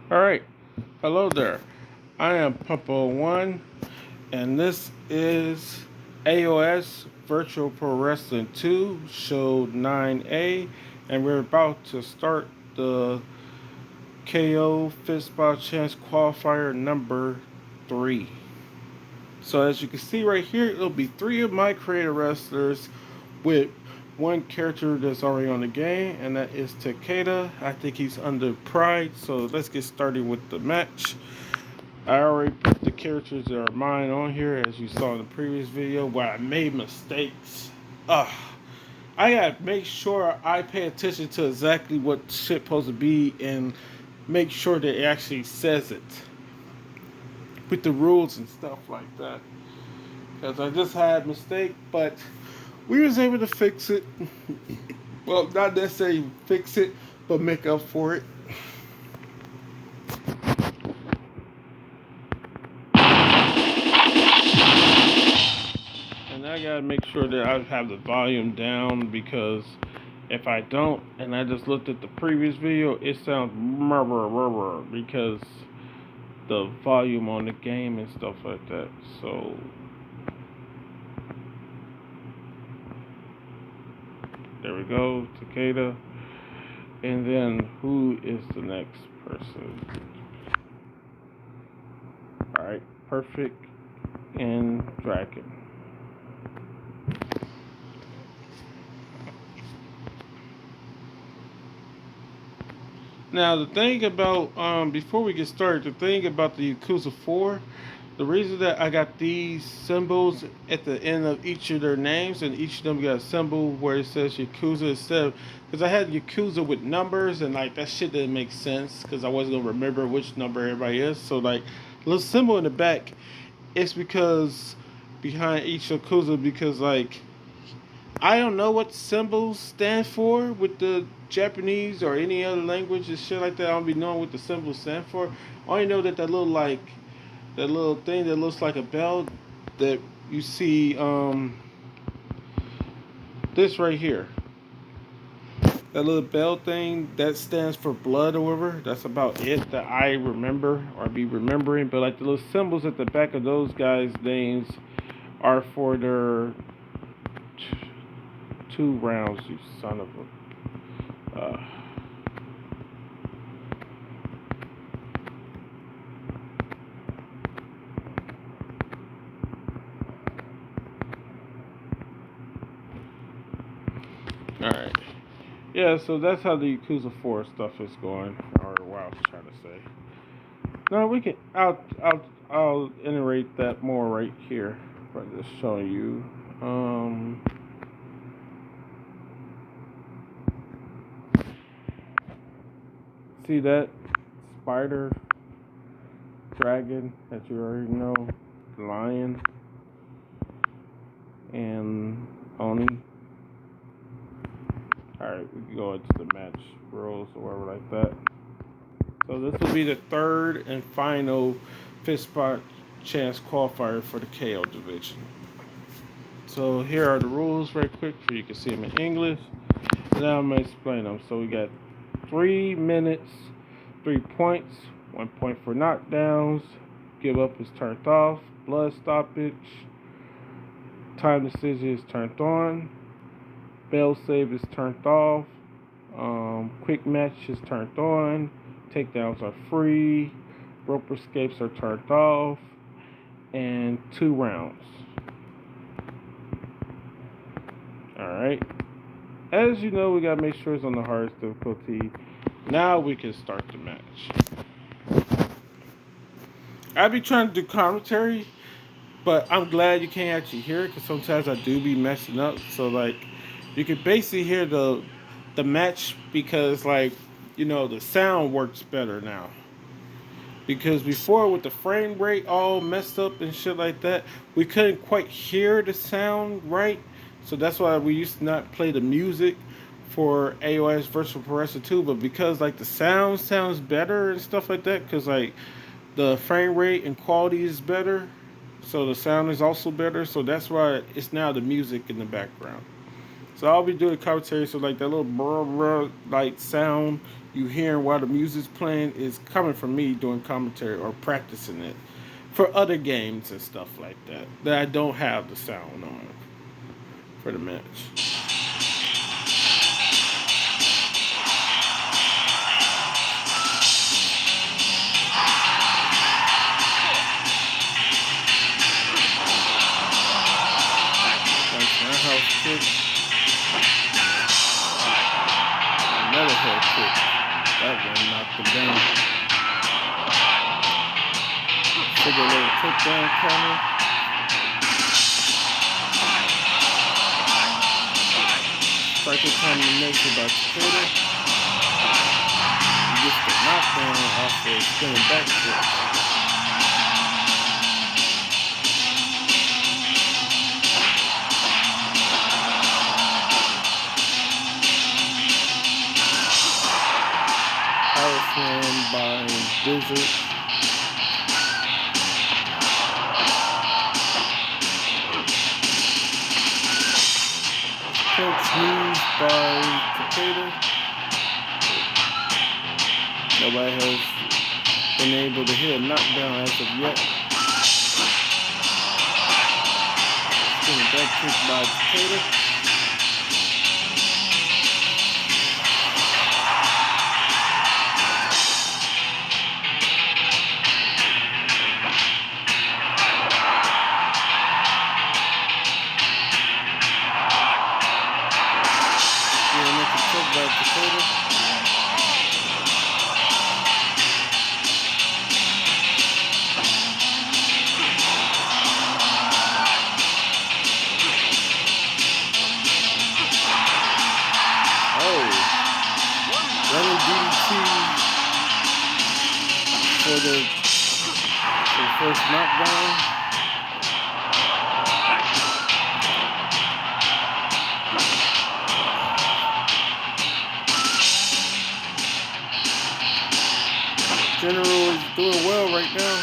Alright, hello there. I am Pumpo1, and this is AOS Virtual Pro Wrestling 2, Show 9A, and we're about to start the KO Fist by Chance Qualifier number 3. So as you can see right here, it'll be 3 of my creator wrestlers with one character that's already on the game, and that is Takeda. I think he's under Pride, so let's get started with the match. I already put the characters that are mine on here, as you saw in the previous video, where I made mistakes. I gotta make sure I pay attention to exactly what shit supposed to be and make sure that it actually says it with the rules and stuff like that. Because I just had a mistake, but we was able to fix it. Well, not necessarily fix it, but make up for it. And I gotta make sure that I have the volume down, because if I don't, and I just looked at the previous video, it sounds because the volume on the game and stuff like that. So there we go, Takeda. And then who is the next person? Alright, Perfect and Dragon. Now the thing about before we get started, the thing about the Yakuza 4, the reason that I got these symbols at the end of each of their names, and each of them got a symbol where it says Yakuza instead of, because I had Yakuza with numbers, and like that shit didn't make sense because I wasn't gonna remember which number everybody is. So like a little symbol in the back, it's because behind each Yakuza, because like I don't know what symbols stand for with the Japanese or any other language and shit like that. I don't be knowing what the symbols stand for. I only know that that little thing that looks like a bell that you see this right here. That little bell thing that stands for blood or whatever. That's about it that I remember or be remembering. But like the little symbols at the back of those guys' names are for their 2 rounds, you son of a. Alright. Yeah, so that's how the Yakuza 4 stuff is going, or what I was trying to say. Now we can, I'll iterate that more right here by just showing you. See that spider, dragon that you already know, lion, and Oni. Alright, we can go into the match rules or whatever like that. So this will be the third and final fist spot chance qualifier for the KO division. So here are the rules right quick so you can see them in English. And now I'm going to explain them. So we got 3 minutes, 3 points, 1 point for knockdowns, give up is turned off, blood stoppage, time decision is turned on, fail save is turned off, quick match is turned on, takedowns are free, rope escapes are turned off, and 2 rounds. Alright. As you know, we gotta make sure it's on the hardest difficulty. Now we can start the match. I be trying to do commentary, but I'm glad you can't actually hear it, because sometimes I do be messing up. So like, you can basically hear the match, because like, you know, the sound works better now. Because before, with the frame rate all messed up and shit like that, we couldn't quite hear the sound right. So that's why we used to not play the music for AOS Virtual Pro Wrestling 2. But because like the sound sounds better and stuff like that, because like the frame rate and quality is better, so the sound is also better. So that's why it's now the music in the background. So I'll be doing commentary. So like that little brr, brr, like sound you hearing while the music's playing is coming from me doing commentary or practicing it for other games and stuff like that that I don't have the sound on for the match. Like roundhouse kick, another head kick. That one knocked him down. Figure a little takedown counter. Striker combination by Takeda. He gets the knockdown off the spinning back kick. Power slam by Blizzard. Clinch knees by Takeda. Nobody has been able to hit a knockdown as of yet. Spinning back kick by Takeda. By Takeda. Oh, running DDT for the first knockdown. General is doing well right now.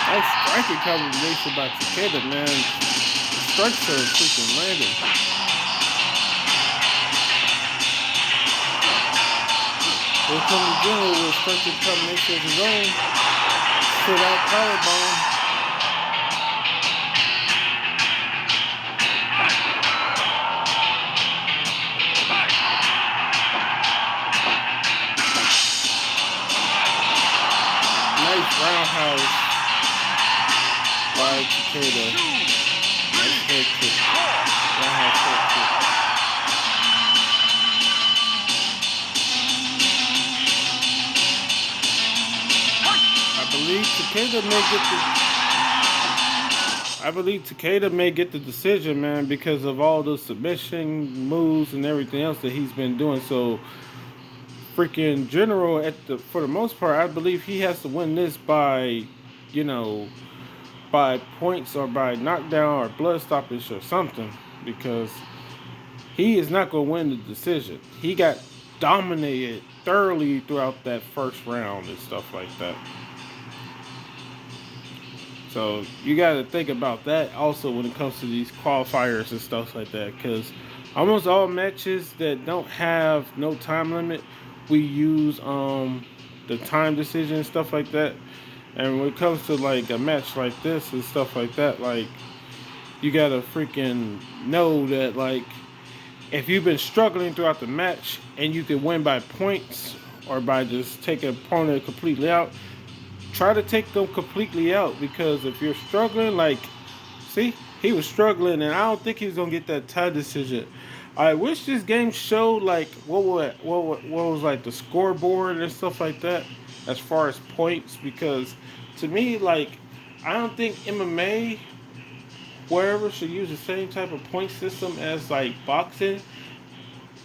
Nice striking combination by Takeda, man. The strikes are freaking landing. Here comes the General with a striking combination of his own. Sit out powerbomb. Nice roundhouse by Takeda. Nice head kick. Roundhouse head kick. I believe Takeda may get the decision, man, because of all the submission moves and everything else that he's been doing. So, freaking General for the most part, I believe he has to win this by, you know, by points or by knockdown or blood stoppage or something, because he is not going to win the decision. He got dominated thoroughly throughout that first round and stuff like that. So you got to think about that also when it comes to these qualifiers and stuff like that, because almost all matches that don't have no time limit, we use the time decision and stuff like that. And when it comes to like a match like this and stuff like that, like you gotta freaking know that like if you've been struggling throughout the match and you can win by points or by just taking an opponent completely out, try to take them completely out, because if you're struggling, like, see, he was struggling, and I don't think he's gonna get that tie decision. I wish this game showed like what was like the scoreboard and stuff like that as far as points, because to me, like, I don't think MMA wherever should use the same type of point system as like boxing,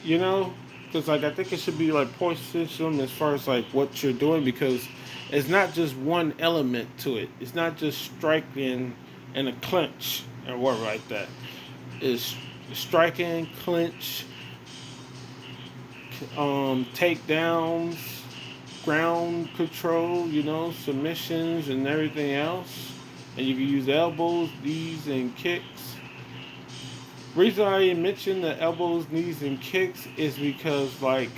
you know, Because like I think it should be like point system as far as like what you're doing, because it's not just one element to it. It's not just striking and a clinch and whatever like that. It's striking, clinch, takedowns, ground control, submissions and everything else. And you can use elbows, knees, and kicks. Reason I mentioned the elbows, knees, and kicks is because like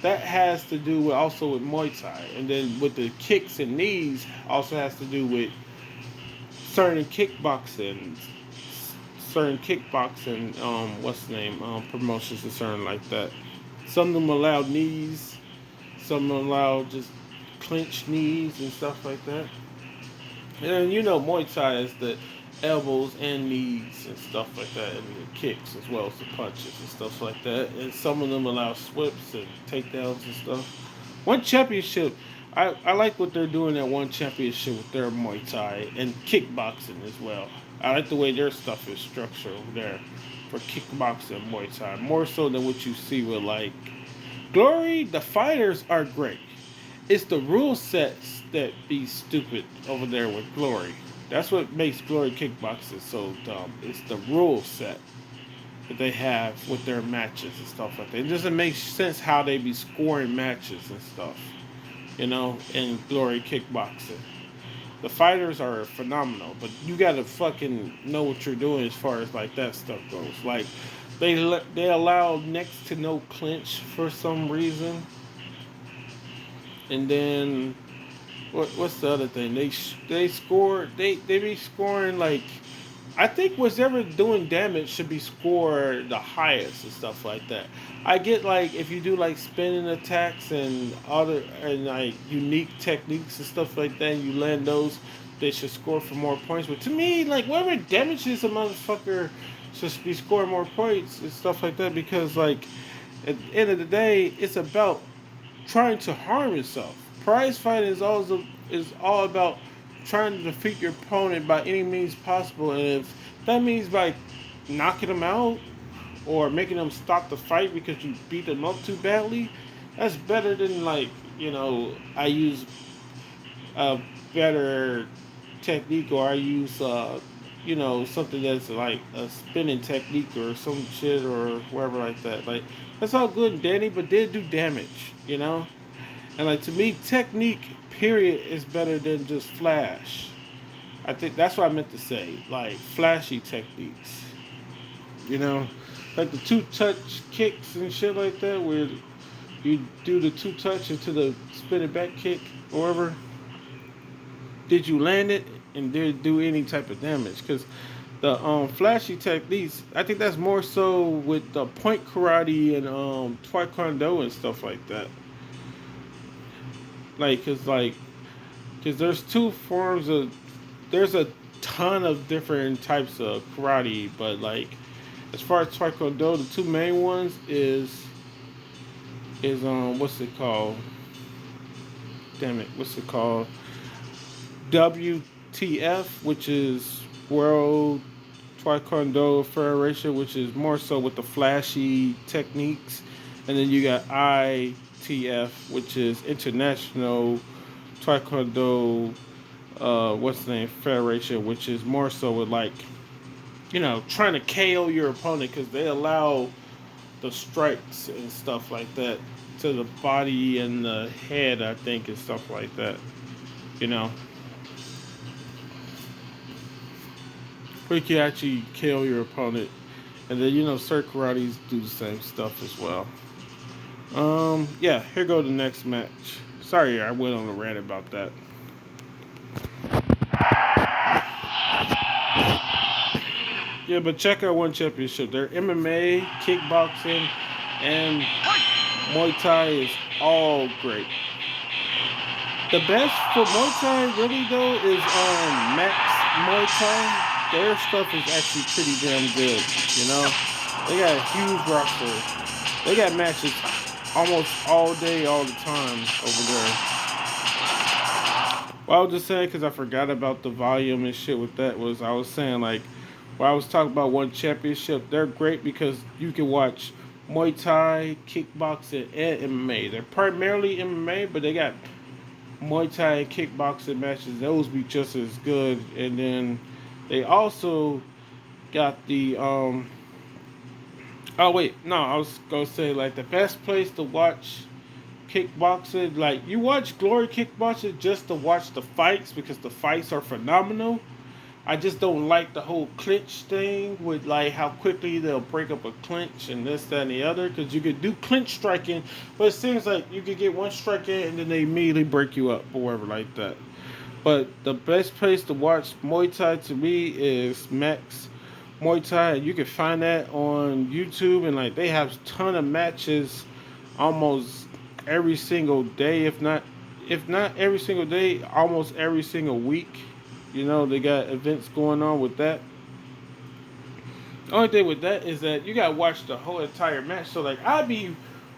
that has to do with also with Muay Thai, and then with the kicks and knees also has to do with certain kickboxing, what's the name, promotions and certain like that. Some of them allow knees, some of them allow just clenched knees and stuff like that. And Muay Thai is the elbows and knees and stuff like that, and the kicks as well as the punches and stuff like that. And some of them allow sweeps and takedowns and stuff. One championship, I like what they're doing at one championship with their Muay Thai and kickboxing as well. I like the way their stuff is structured over there for kickboxing and Muay Thai, more so than what you see with like Glory. The fighters are great. It's the rule sets that be stupid over there with Glory. That's what makes Glory kickboxing so dumb. It's the rule set that they have with their matches and stuff like that. It doesn't make sense how they be scoring matches and stuff, in Glory kickboxing. The fighters are phenomenal, but you gotta fucking know what you're doing as far as like that stuff goes. Like they allow next to no clinch for some reason. And then what's the other thing? They be scoring like, I think whatever doing damage should be scored the highest and stuff like that. I get like if you do like spinning attacks and other and like unique techniques and stuff like that, and you land those, they should score for more points. But to me, like whatever damages a motherfucker should be scoring more points and stuff like that, because like at the end of the day, it's about trying to harm yourself. Prize fighting is all about trying to defeat your opponent by any means possible, and if that means by knocking them out or making them stop the fight because you beat them up too badly, that's better than like I use a better technique, or I use something that's like a spinning technique or some shit or whatever like that. Like that's all good and dandy, but they do damage. And like to me, technique period is better than just flash. I think that's what I meant to say. Like flashy techniques. Like the two touch kicks and shit like that, where you do the two touch into the spinning back kick or whatever. Did you land it and did it do any type of damage? Because the flashy techniques, I think that's more so with the point karate and taekwondo and stuff like that. Cause there's two forms of, there's a ton of different types of karate, but like as far as taekwondo, the two main ones is what's it called? Damn it, what's it called? WTF, which is World Taekwondo Federation, which is more so with the flashy techniques, and then you got ITF, which is International Taekwondo, what's the name, Federation, which is more so with like, trying to KO your opponent, because they allow the strikes and stuff like that to the body and the head, I think, and stuff like that. Where you can actually KO your opponent, and then certain karates do the same stuff as well. Yeah, here go the next match. Sorry, I went on a rant about that. Yeah, but check out One Championship. Their MMA, kickboxing, and Muay Thai is all great. The best for Muay Thai really though is Max Muay Thai. Their stuff is actually pretty damn good. They got a huge roster. They got matches almost all day, all the time over there. Well, I was just saying, because I forgot about the volume and shit with that, was I was saying like, while I was talking about One Championship, they're great because you can watch Muay Thai, kickboxing, and MMA. They're primarily MMA, but they got Muay Thai and kickboxing matches. Those be just as good. And then they also got the Oh wait, no, I was gonna say like the best place to watch kickboxing. Like you watch Glory Kickboxing just to watch the fights because the fights are phenomenal. I just don't like the whole clinch thing with like how quickly they'll break up a clinch and this, that, and the other. Because you could do clinch striking, but it seems like you could get one strike in and then they immediately break you up or whatever like that. But the best place to watch Muay Thai to me is Max Muay Thai. You can find that on YouTube and like they have a ton of matches almost every single day, if not every single day, almost every single week. You know, they got events going on with that. The only thing with that is that you gotta watch the whole entire match. So like I'd be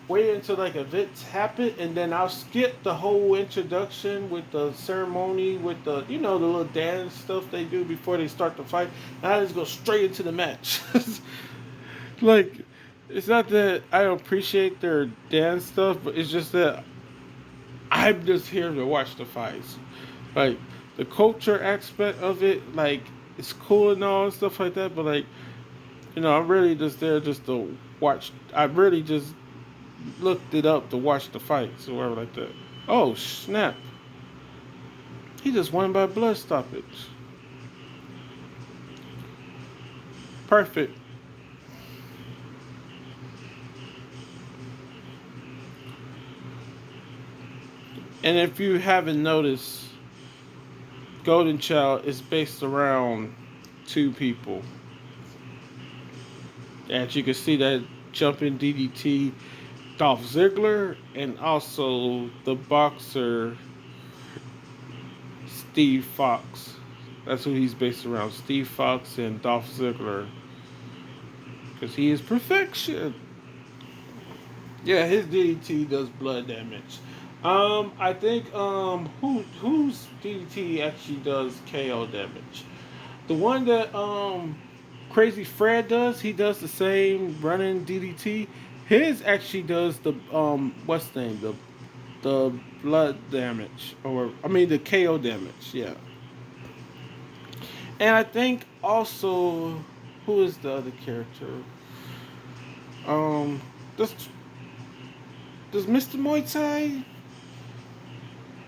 waiting until like events happen and then I'll skip the whole introduction with the ceremony with the the little dance stuff they do before they start the fight. And I just go straight into the match. Like it's not that I don't appreciate their dance stuff, but it's just that I'm just here to watch the fights. Like the culture aspect of it, like it's cool and all and stuff like that, but like I'm really just there just to watch. I really just looked it up to watch the fights or whatever like that. Oh snap! He just won by blood stoppage. Perfect. And if you haven't noticed, Golden Child is based around two people. As you can see that jumping DDT, Dolph Ziggler, and also the boxer Steve Fox. That's who he's based around, Steve Fox and Dolph Ziggler. Because he is perfection. Yeah, his DDT does blood damage. I think whose DDT actually does KO damage? The one that Crazy Fred does, he does the same running DDT. His actually does the what's the name? The blood damage, or I mean the KO damage, yeah. And I think also who is the other character? Um does does Mr. Muay Thai,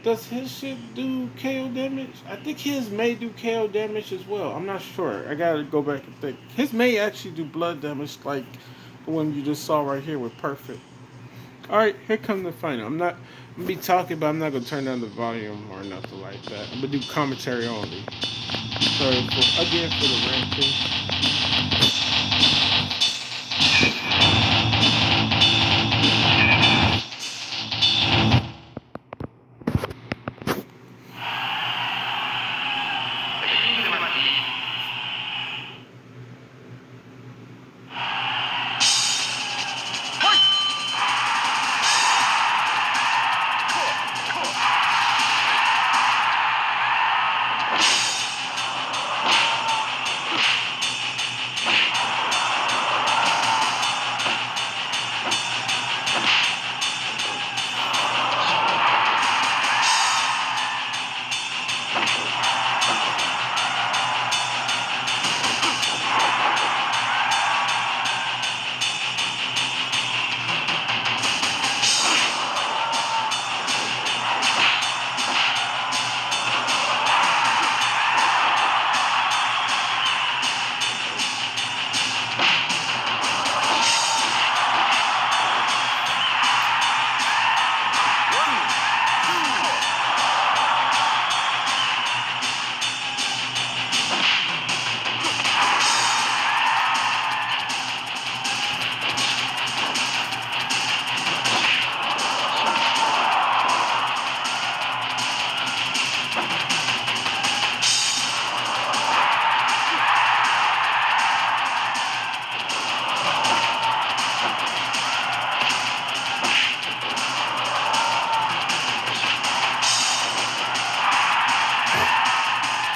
does his shit do KO damage? I think his may do KO damage as well. I'm not sure. I gotta go back and think. His may actually do blood damage like the one you just saw right here with Perfect. Alright, here comes the final. I'm gonna be talking, but I'm not gonna turn down the volume or nothing like that. I'm gonna do commentary only. Sorry again for the ranting.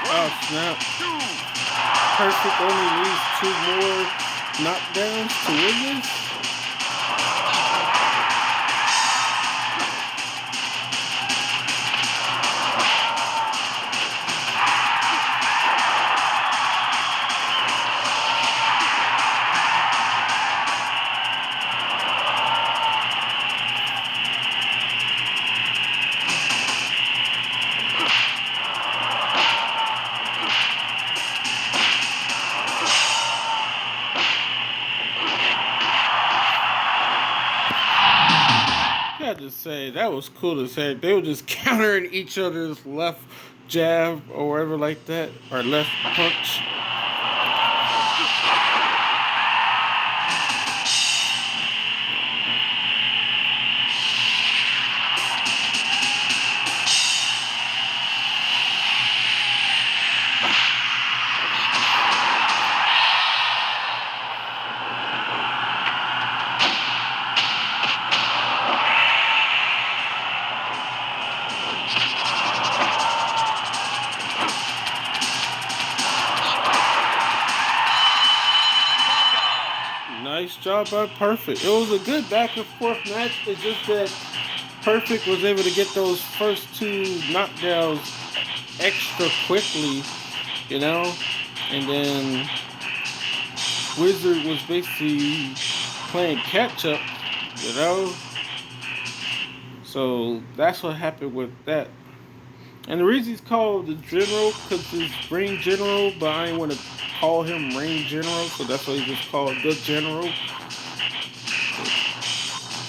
Oh snap. Perfect only needs two more knockdowns to win this. had to say that was cool to say. They were just countering each other's left jab or whatever like that, or left punch. Nice job by Perfect. It was a good back and forth match. It's just that Perfect was able to get those first two knockdowns extra quickly, you know? And then Wizard was basically playing catch up, you know? So that's what happened with that. And the reason he's called the General, because he's Ring General, but I didn't want to call him Ring General, so that's why he just called the General.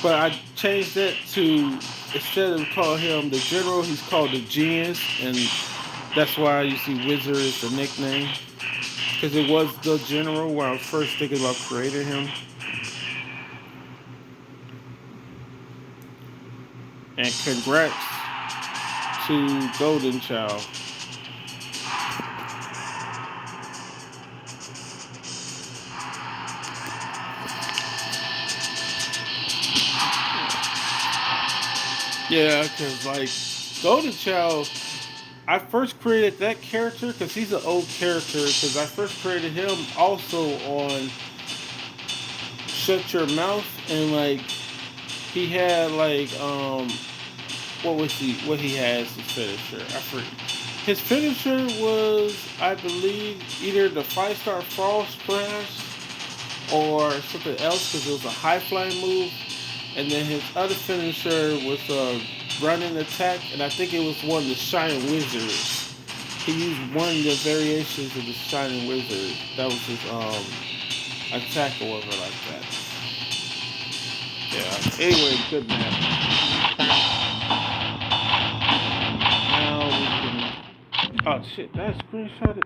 But I changed that to, instead of calling him the General, he's called the Genius, and that's why you see Wizard is the nickname. Because it was the General when I was first thinking about creating him. And congrats to Golden Child. Yeah, because like Golden Child, I first created that character because he's an old character. Because I first created him also on Shut Your Mouth, and like he had like what he has his finisher. I forget. His finisher was, I believe, either the 5-star Fall Splash or something else because it was a high flying move. And then his other finisher was a running attack, and I think it was one of the Shining Wizards. He used one of the variations of the Shining Wizard. That was his attack or whatever like that. Yeah. Anyway, good match. Now we can. Oh shit! That screenshot it.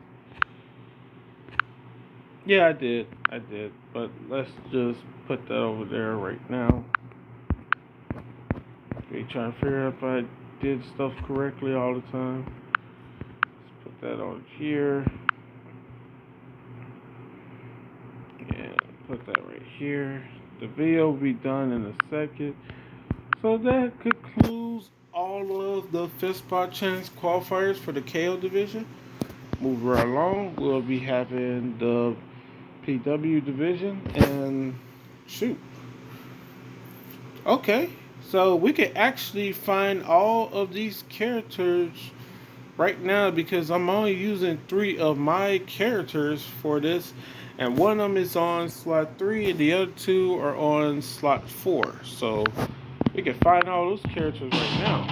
Yeah, I did. But let's just put that over there right now. We trying to figure out if I did stuff correctly all the time. Let's put that on here. And put that right here. The video will be done in a second. So that concludes all of the 5th spot chance qualifiers for the KO division. Move right along. We'll be having the PW division and shoot. Okay. So we can actually find all of these characters right now because I'm only using 3 of my characters for this, and one of them is on slot 3 and the other 2 are on slot 4. So we can find all those characters right now.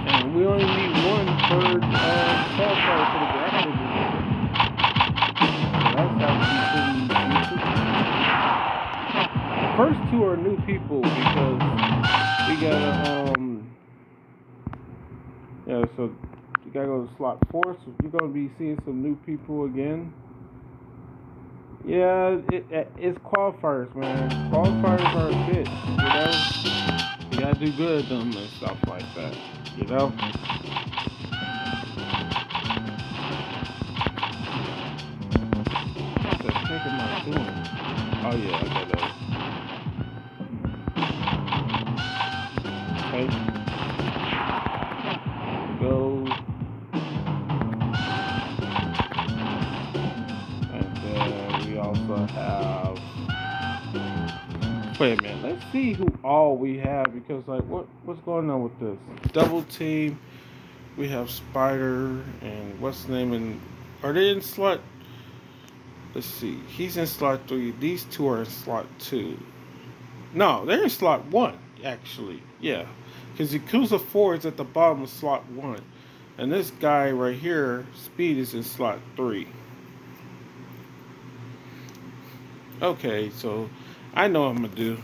And we only need one per qualifier for the graphic division. First 2 are new people because we gotta so you gotta go to slot 4, so you're gonna be seeing some new people again. Yeah, it's qualifiers, man. Qualifiers are a bitch, you know. You gotta do good at them and stuff like that, you know. What the heck am I doing? Oh yeah, I got that. Okay. Go. And then we also have. Wait a minute. Let's see who all we have because like what's going on with this? Double team. We have Spider and what's the name? And are they in slot? Let's see. He's in slot 3. These 2 are in slot 2. No, they're in slot 1 actually. Yeah. Because Yakuza 4 is at the bottom of slot 1. And this guy right here, Speed, is in slot 3. Okay, so I know what I'm gonna do.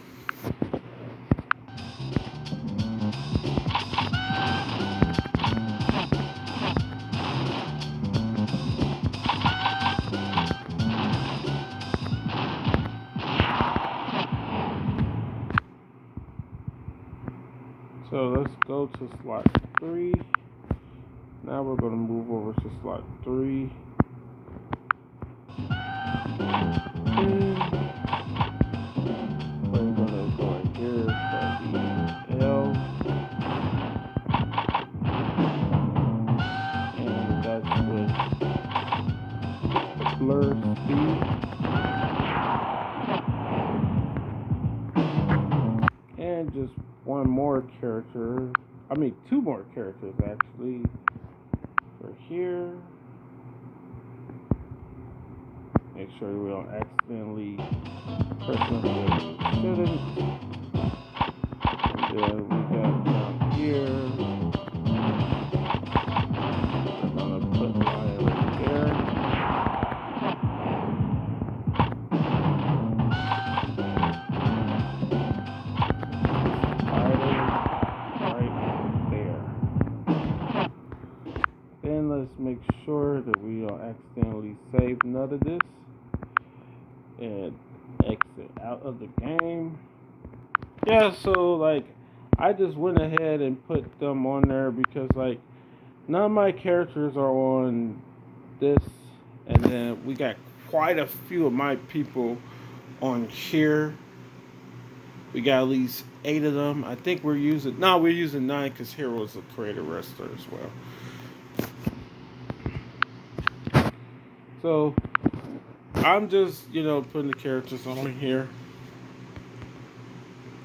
So let's go to slot 3. Now we're gonna move over to slot 3. And we're gonna go right here, so the L, and that's with blur speed. And just one more character, I mean 2 more characters actually, for here. Make sure we don't accidentally press something we shouldn't. And then we got down here, we're gonna put line right there. Right there. Then let's make sure that we don't accidentally save none of this and exit out of the game. Yeah, so like I just went ahead and put them on there because like none of my characters are on this, and then we got quite a few of my people on here. We got at least 8 of them. I think we're using, no, we're using 9 because Hero's a creative wrestler as well. So I'm just, putting the characters on here.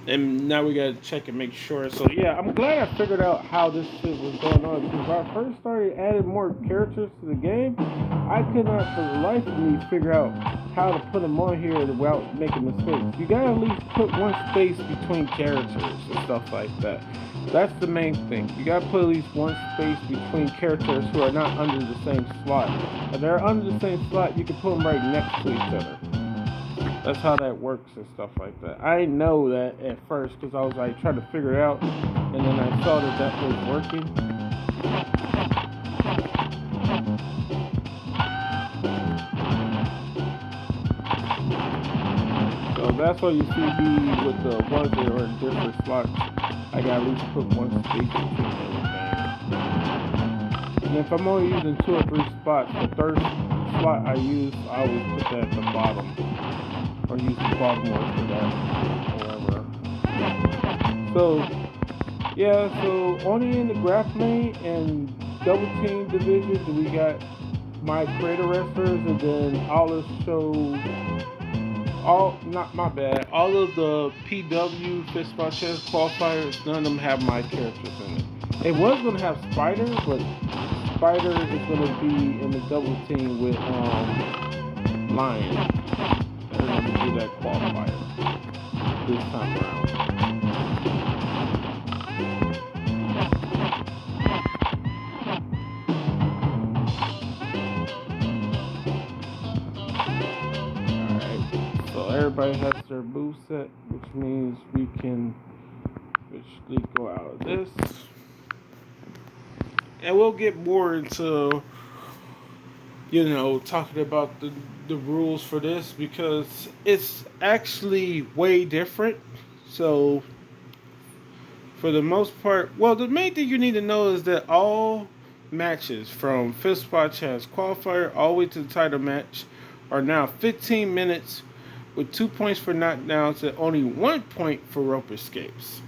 And now we gotta check and make sure. So yeah, I'm glad I figured out how this shit was going on, because when I first started adding more characters to the game, I could not for the life of me figure out how to put them on here without making mistakes. You gotta at least put one space between characters and stuff like that. That's the main thing. You gotta put at least one space between characters who are not under the same slot. If they're under the same slot, you can put them right next to each other. That's how that works and stuff like that. I didn't know that at first because I was like trying to figure it out, and then I saw that that was working. So that's why you see me with the ones that are in different slots. I got at least put one space between everything. And if I'm only using 2 or 3 spots, the third slot I use, I always put that at the bottom, or use the bottom one for that, whatever. So yeah, so only in the graph main and double team divisions we got my creator wrestlers, and then all of show all, not my bad, all of the PW 5SCQualifiers qualifiers, none of them have my characters in it. It was gonna have Spider, but Spider is gonna be in the double team with Lion. They're gonna do that qualifier this time around. So everybody has their move set, which means we can officially go out of this. And we'll get more into, talking about the rules for this, because it's actually way different. So for the most part, well, the main thing you need to know is that all matches from 5SCQualifier all the way to the title match are now 15 minutes with 2 points for knockdowns and only 1 point for rope escapes.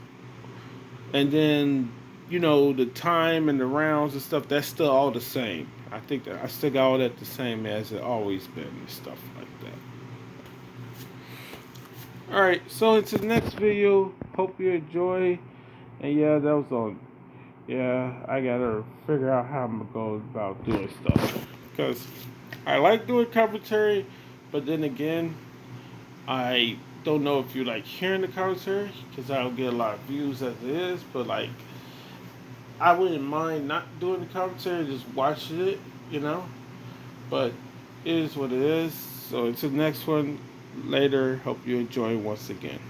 And then, the time and the rounds and stuff, that's still all the same. I think that I still got all that the same as it always been and stuff like that. Alright, so into the next video, hope you enjoy. And yeah, that was on. Yeah, I gotta figure out how I'm gonna go about doing stuff. Because I like doing commentary, but then again, I don't know if you like hearing the commentary, because I don't get a lot of views as it is. But like, I wouldn't mind not doing the commentary, just watching it, But it is what it is. So until the next one, Later. Hope you enjoy once again.